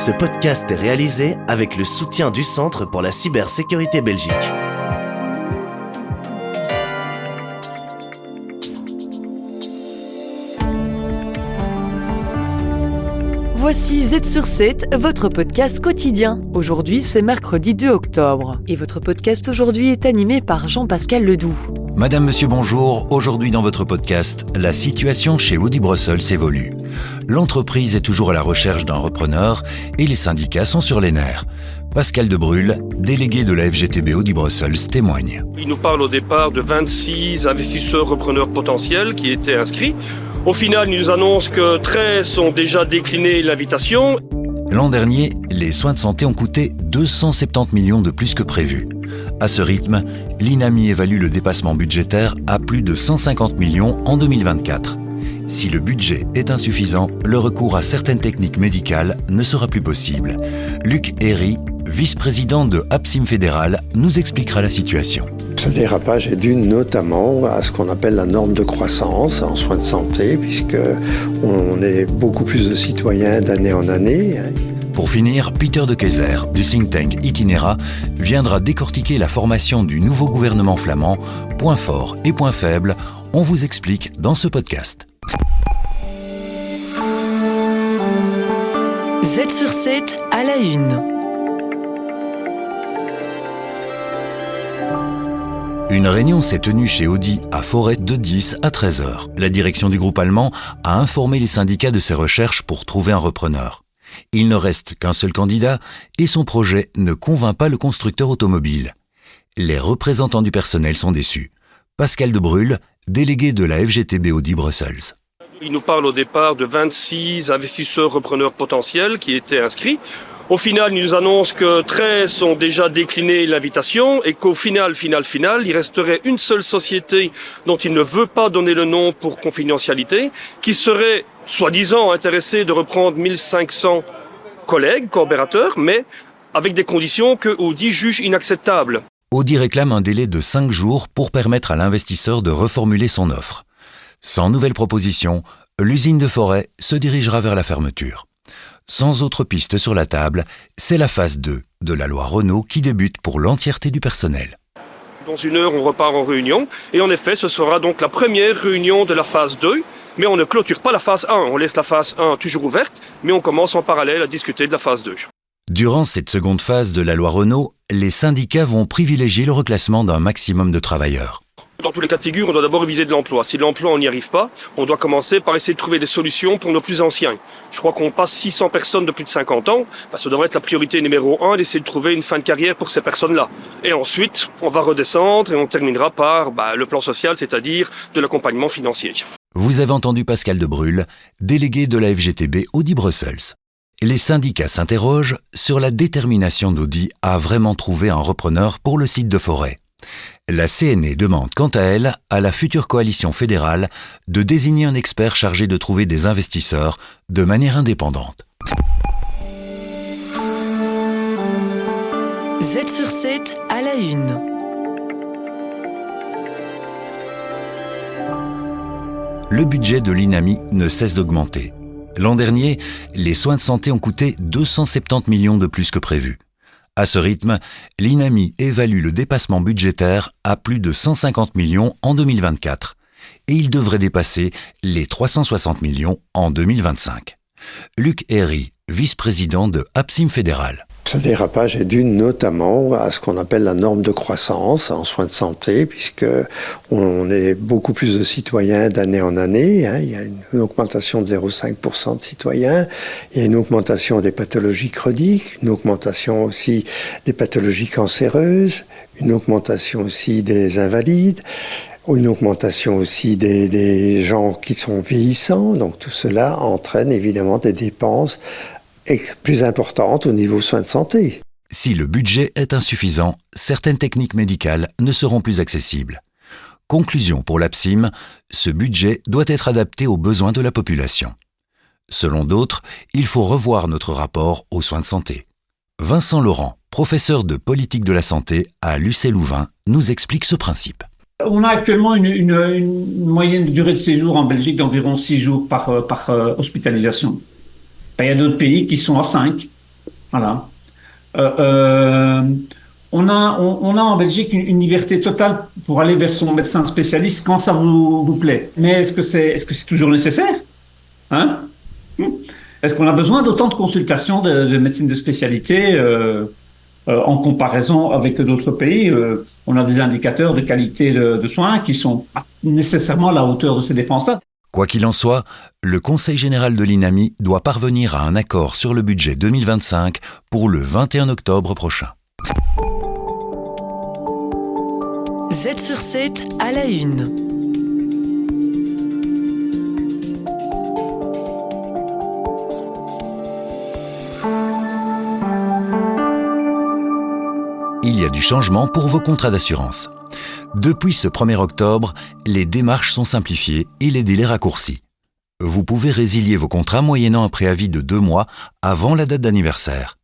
Ce podcast est réalisé avec le soutien du Centre pour la cybersécurité Belgique. Voici Z sur 7, votre podcast quotidien. Aujourd'hui, c'est mercredi 2 octobre. Et votre podcast aujourd'hui est animé par Jean-Pascal Ledoux. Madame, monsieur, bonjour. Aujourd'hui dans votre podcast, la situation chez Audi Brussels évolue. L'entreprise est toujours à la recherche d'un repreneur et les syndicats sont sur les nerfs. Pascal de Brul, délégué de la FGTB Audi Brussels, témoigne. Il nous parle au départ de 26 investisseurs repreneurs potentiels qui étaient inscrits. Au final, il nous annonce que 13 ont déjà décliné l'invitation. L'an dernier, les soins de santé ont coûté 270 millions de plus que prévu. À ce rythme, l'INAMI évalue le dépassement budgétaire à plus de 150 millions en 2024. Si le budget est insuffisant, le recours à certaines techniques médicales ne sera plus possible. Luc Herry, vice-président de Apsim Fédéral, nous expliquera la situation. Ce dérapage est dû notamment à ce qu'on appelle la norme de croissance en soins de santé, puisqu'on est beaucoup plus de citoyens d'année en année. Pour finir, Peter de Keyser, du think tank Itinera, viendra décortiquer la formation du nouveau gouvernement flamand. Points forts et points faibles, on vous explique dans ce podcast. Z sur 7 à la une. Une réunion s'est tenue chez Audi à Forêt de 10 à 13h. La direction du groupe allemand a informé les syndicats de ses recherches pour trouver un repreneur. Il ne reste qu'un seul candidat et son projet ne convainc pas le constructeur automobile. Les représentants du personnel sont déçus. Pascal de Brul, délégué de la FGTB Audi Brussels. Il nous parle au départ de 26 investisseurs repreneurs potentiels qui étaient inscrits. Au final, il nous annonce que 13 ont déjà décliné l'invitation et qu'au final, il resterait une seule société dont il ne veut pas donner le nom pour confidentialité, qui serait soi-disant intéressée de reprendre 1500 collègues, coopérateurs, mais avec des conditions que Audi juge inacceptables. Audi réclame un délai de 5 jours pour permettre à l'investisseur de reformuler son offre. Sans nouvelle proposition, l'usine de Forêt se dirigera vers la fermeture. Sans autre piste sur la table, c'est la phase 2 de la loi Renault qui débute pour l'entièreté du personnel. Dans une heure, on repart en réunion et en effet, ce sera donc la première réunion de la phase 2, mais on ne clôture pas la phase 1. On laisse la phase 1 toujours ouverte, mais on commence en parallèle à discuter de la phase 2. Durant cette seconde phase de la loi Renault, les syndicats vont privilégier le reclassement d'un maximum de travailleurs. Dans tous les cas de figure, on doit d'abord viser de l'emploi. Si l'emploi, on n'y arrive pas, on doit commencer par essayer de trouver des solutions pour nos plus anciens. Je crois qu'on passe 600 personnes de plus de 50 ans. Ça devrait être la priorité numéro 1 d'essayer de trouver une fin de carrière pour ces personnes-là. Et ensuite, on va redescendre et on terminera par le plan social, c'est-à-dire de l'accompagnement financier. Vous avez entendu Pascal de Brul, délégué de la FGTB Audi Brussels. Les syndicats s'interrogent sur la détermination d'Audi à vraiment trouver un repreneur pour le site de Forêt. La CNE demande quant à elle à la future coalition fédérale de désigner un expert chargé de trouver des investisseurs de manière indépendante. Z sur 7 à la une. Le budget de l'INAMI ne cesse d'augmenter. L'an dernier, les soins de santé ont coûté 270 millions de plus que prévu. À ce rythme, l'INAMI évalue le dépassement budgétaire à plus de 150 millions en 2024 et il devrait dépasser les 360 millions en 2025. Luc Herry, vice-président de Apsim Fédéral. Ce dérapage est dû notamment à ce qu'on appelle la norme de croissance en soins de santé, puisqu'on est beaucoup plus de citoyens d'année en année. Il y a une augmentation de 0,5% de citoyens, il y a une augmentation des pathologies chroniques, une augmentation aussi des pathologies cancéreuses, une augmentation aussi des invalides, une augmentation aussi des gens qui sont vieillissants. Donc tout cela entraîne évidemment des dépenses plus importante au niveau soins de santé. Si le budget est insuffisant, certaines techniques médicales ne seront plus accessibles. Conclusion pour l'Apsim, ce budget doit être adapté aux besoins de la population. Selon d'autres, il faut revoir notre rapport aux soins de santé. Vincent Laurent, professeur de politique de la santé à l'UCLouvain, nous explique ce principe. On a actuellement une moyenne de durée de séjour en Belgique d'environ 6 jours par hospitalisation. Il y a d'autres pays qui sont à 5. Voilà. Euh, on a en Belgique une liberté totale pour aller vers son médecin spécialiste quand ça vous plaît. Mais est-ce que c'est toujours nécessaire? Hein? Est-ce qu'on a besoin d'autant de consultations de médecine de spécialité en comparaison avec d'autres pays? On a des indicateurs de qualité de soins qui sont pas nécessairement à la hauteur de ces dépenses-là. Quoi qu'il en soit, le Conseil général de l'INAMI doit parvenir à un accord sur le budget 2025 pour le 21 octobre prochain. Z sur 7 à la une. Il y a du changement pour vos contrats d'assurance. Depuis ce 1er octobre, les démarches sont simplifiées et les délais raccourcis. Vous pouvez résilier vos contrats moyennant un préavis de 2 mois avant la date d'anniversaire.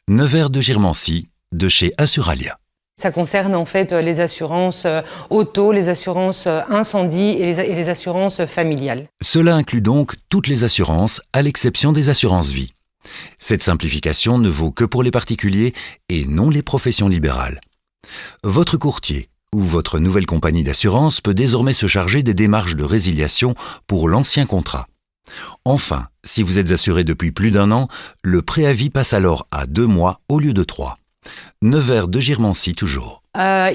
Nevers de Girmancy, de chez Assuralia. Ça concerne en fait les assurances auto, les assurances incendie et les assurances familiales. Cela inclut donc toutes les assurances, à l'exception des assurances vie. Cette simplification ne vaut que pour les particuliers et non les professions libérales. Votre courtier ou votre nouvelle compagnie d'assurance peut désormais se charger des démarches de résiliation pour l'ancien contrat. Enfin, si vous êtes assuré depuis plus d'1 an, le préavis passe alors à 2 mois au lieu de 3. Nevers de Girmancy toujours.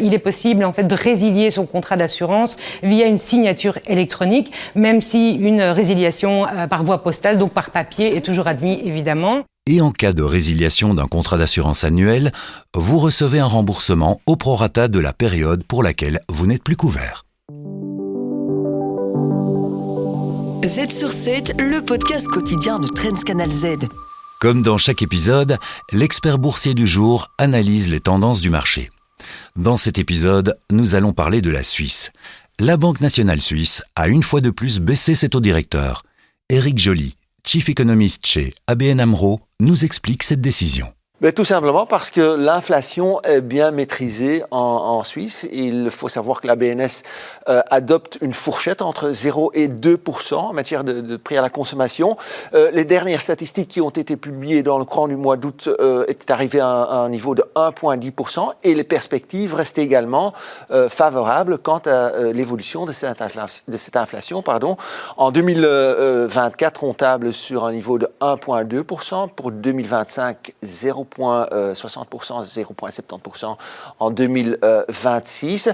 Il est possible en fait de résilier son contrat d'assurance via une signature électronique, même si une résiliation par voie postale, donc par papier, est toujours admise évidemment. Et en cas de résiliation d'un contrat d'assurance annuel, vous recevez un remboursement au prorata de la période pour laquelle vous n'êtes plus couvert. Z sur 7, le podcast quotidien de Trends Canal Z. Comme dans chaque épisode, l'expert boursier du jour analyse les tendances du marché. Dans cet épisode, nous allons parler de la Suisse. La Banque nationale suisse a une fois de plus baissé ses taux directeurs. Éric Joly, Chief Economist chez ABN AMRO, nous explique cette décision. Tout simplement parce que l'inflation est bien maîtrisée en Suisse. Il faut savoir que la BNS adopte une fourchette entre 0 et 2% en matière de prix à la consommation. Les dernières statistiques qui ont été publiées dans le courant du mois d'août étaient arrivées à un niveau de 1,10% et les perspectives restent également favorables quant à l'évolution de cette inflation. En 2024, on table sur un niveau de 1,2%. Pour 2025, 0,60%, 0,70% en 2026.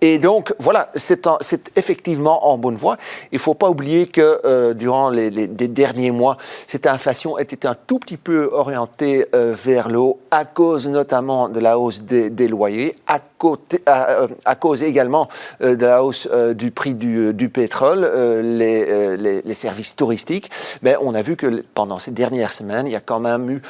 Et donc, voilà, c'est effectivement en bonne voie. Il ne faut pas oublier que durant les derniers mois, cette inflation était un tout petit peu orientée vers le haut à cause notamment de la hausse des loyers, à cause également de la hausse du prix du pétrole, les services touristiques. Mais on a vu que pendant ces dernières semaines, il y a quand même eu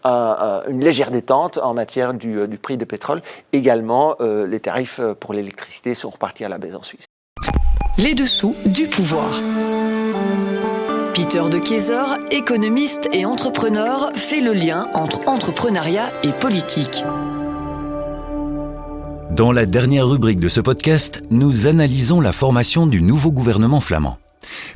une légère détente en matière du prix du pétrole. Également, les tarifs pour l'électricité sont repartis à la baisse en Suisse. Les dessous du pouvoir. Peter de Keyser, économiste et entrepreneur, fait le lien entre entrepreneuriat et politique. Dans la dernière rubrique de ce podcast, nous analysons la formation du nouveau gouvernement flamand.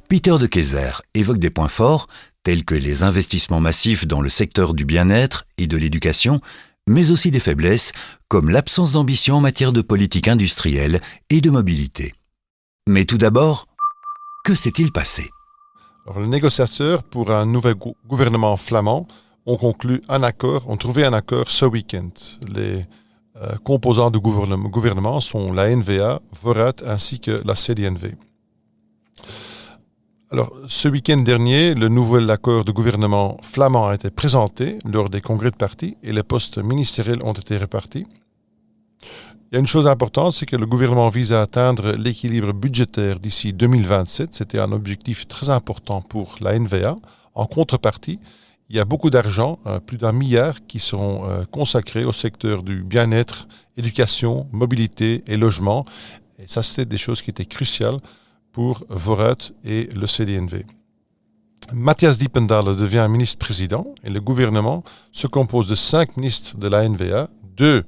Peter de Keyser évoque des points forts, tels que les investissements massifs dans le secteur du bien-être et de l'éducation, mais aussi des faiblesses, comme l'absence d'ambition en matière de politique industrielle et de mobilité. Mais tout d'abord, que s'est-il passé ? Alors, les négociateurs pour un nouvel gouvernement flamand ont trouvé un accord ce week-end. Les composants du gouvernement sont la NVA, Vooruit ainsi que la CD&V. Alors, ce week-end dernier, le nouvel accord de gouvernement flamand a été présenté lors des congrès de parti et les postes ministériels ont été répartis. Il y a une chose importante, c'est que le gouvernement vise à atteindre l'équilibre budgétaire d'ici 2027. C'était un objectif très important pour la NVA. En contrepartie, il y a beaucoup d'argent, plus d'1 milliard, qui sont consacrés au secteur du bien-être, éducation, mobilité et logement. Et ça, c'était des choses qui étaient cruciales pour Vooruit et le CD&V. Matthias Diependahl devient ministre-président et le gouvernement se compose de 5 ministres de la NVA, 2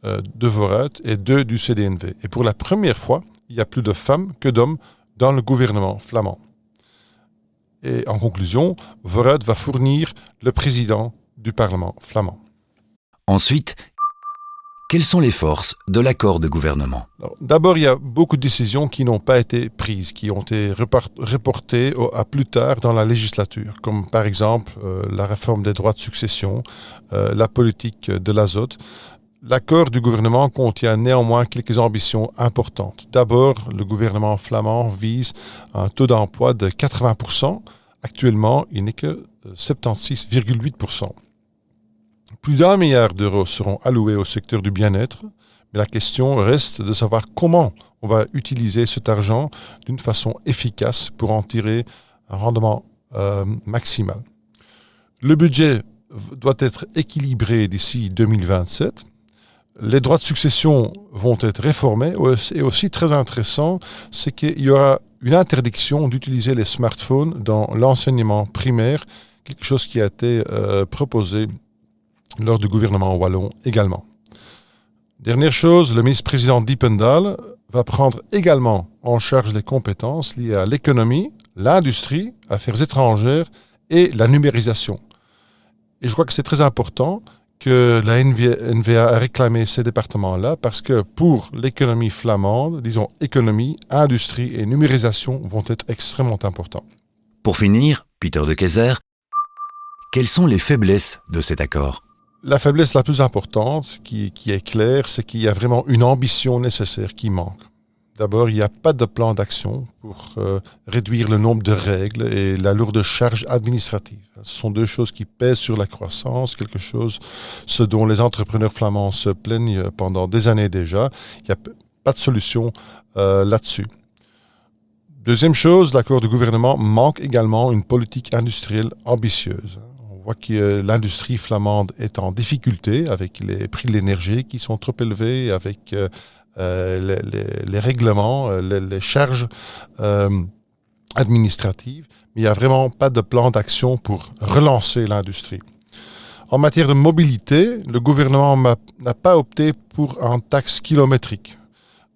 de Vooruit et 2 du CD&V. Et pour la première fois, il y a plus de femmes que d'hommes dans le gouvernement flamand. Et en conclusion, Vooruit va fournir le président du Parlement flamand. Ensuite, quelles sont les forces de l'accord de gouvernement ? Alors, d'abord, il y a beaucoup de décisions qui n'ont pas été prises, qui ont été reportées à plus tard dans la législature, comme par exemple la réforme des droits de succession, la politique de l'azote. L'accord du gouvernement contient néanmoins quelques ambitions importantes. D'abord, le gouvernement flamand vise un taux d'emploi de 80%. Actuellement, il n'est que 76,8%. Plus d'1 milliard d'euros seront alloués au secteur du bien-être, mais la question reste de savoir comment on va utiliser cet argent d'une façon efficace pour en tirer un rendement maximal. Le budget doit être équilibré d'ici 2027. Les droits de succession vont être réformés et aussi très intéressant, c'est qu'il y aura une interdiction d'utiliser les smartphones dans l'enseignement primaire, quelque chose qui a été proposé lors du gouvernement wallon également. Dernière chose, le ministre-président Diependahl va prendre également en charge les compétences liées à l'économie, l'industrie, affaires étrangères et la numérisation. Et je crois que c'est très important que la NVA a réclamé ces départements-là parce que pour l'économie flamande, disons économie, industrie et numérisation vont être extrêmement importants. Pour finir, Peter de Keyser, quelles sont les faiblesses de cet accord ? La faiblesse la plus importante, qui est claire, c'est qu'il y a vraiment une ambition nécessaire qui manque. D'abord, il n'y a pas de plan d'action pour réduire le nombre de règles et la lourde charge administrative. Ce sont deux choses qui pèsent sur la croissance, ce dont les entrepreneurs flamands se plaignent pendant des années déjà. Il n'y a pas de solution là-dessus. Deuxième chose, l'accord du gouvernement manque également une politique industrielle ambitieuse. On voit que l'industrie flamande est en difficulté avec les prix de l'énergie qui sont trop élevés, avec les règlements, les charges administratives, mais il n'y a vraiment pas de plan d'action pour relancer l'industrie. En matière de mobilité, le gouvernement n'a pas opté pour un taxe kilométrique,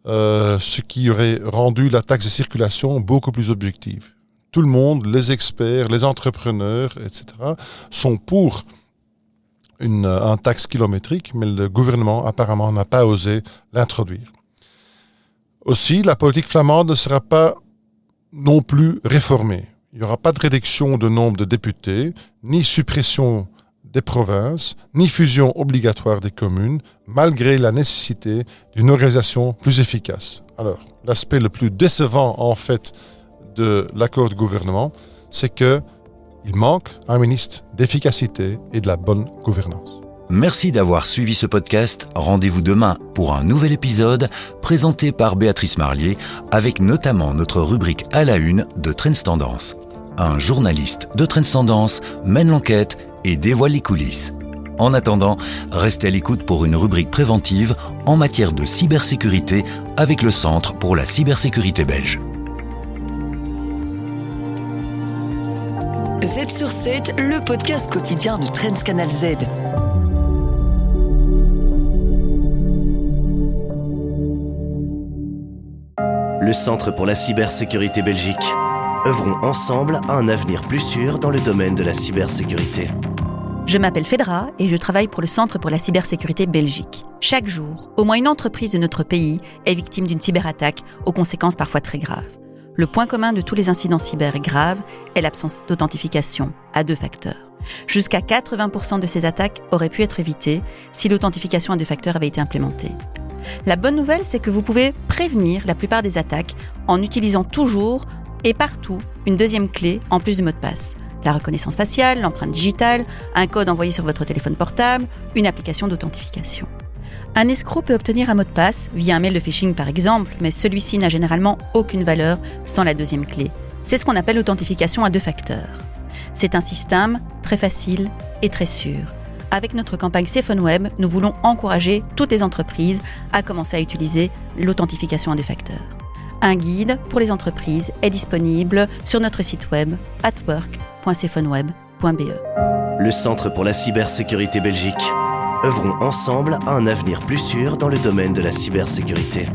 ce qui aurait rendu la taxe de circulation beaucoup plus objective. Tout le monde, les experts, les entrepreneurs, etc., sont pour un taxe kilométrique, mais le gouvernement apparemment n'a pas osé l'introduire. Aussi, la politique flamande ne sera pas non plus réformée. Il n'y aura pas de réduction de nombre de députés, ni suppression des provinces, ni fusion obligatoire des communes, malgré la nécessité d'une organisation plus efficace. Alors, l'aspect le plus décevant, en fait, de l'accord de gouvernement, c'est qu'il manque un ministre d'efficacité et de la bonne gouvernance. Merci d'avoir suivi ce podcast. Rendez-vous demain pour un nouvel épisode présenté par Béatrice Marlier avec notamment notre rubrique à la une de Trends Tendance. Un journaliste de Trends Tendance mène l'enquête et dévoile les coulisses. En attendant, restez à l'écoute pour une rubrique préventive en matière de cybersécurité avec le Centre pour la cybersécurité belge. Z sur 7, le podcast quotidien de Trends Canal Z. Le Centre pour la cybersécurité Belgique. Œuvrons ensemble à un avenir plus sûr dans le domaine de la cybersécurité. Je m'appelle Fedra et je travaille pour le Centre pour la cybersécurité Belgique. Chaque jour, au moins une entreprise de notre pays est victime d'une cyberattaque aux conséquences parfois très graves. Le point commun de tous les incidents cyber graves est l'absence d'authentification à 2 facteurs. Jusqu'à 80% de ces attaques auraient pu être évitées si l'authentification à 2 facteurs avait été implémentée. La bonne nouvelle, c'est que vous pouvez prévenir la plupart des attaques en utilisant toujours et partout une deuxième clé en plus du mot de passe. La reconnaissance faciale, l'empreinte digitale, un code envoyé sur votre téléphone portable, une application d'authentification. Un escroc peut obtenir un mot de passe via un mail de phishing par exemple, mais celui-ci n'a généralement aucune valeur sans la deuxième clé. C'est ce qu'on appelle l'authentification à 2 facteurs. C'est un système très facile et très sûr. Avec notre campagne CPhoneWeb, nous voulons encourager toutes les entreprises à commencer à utiliser l'authentification à 2 facteurs. Un guide pour les entreprises est disponible sur notre site web atwork.cphoneweb.be. Le Centre pour la cybersécurité Belgique. Œuvrons ensemble à un avenir plus sûr dans le domaine de la cybersécurité.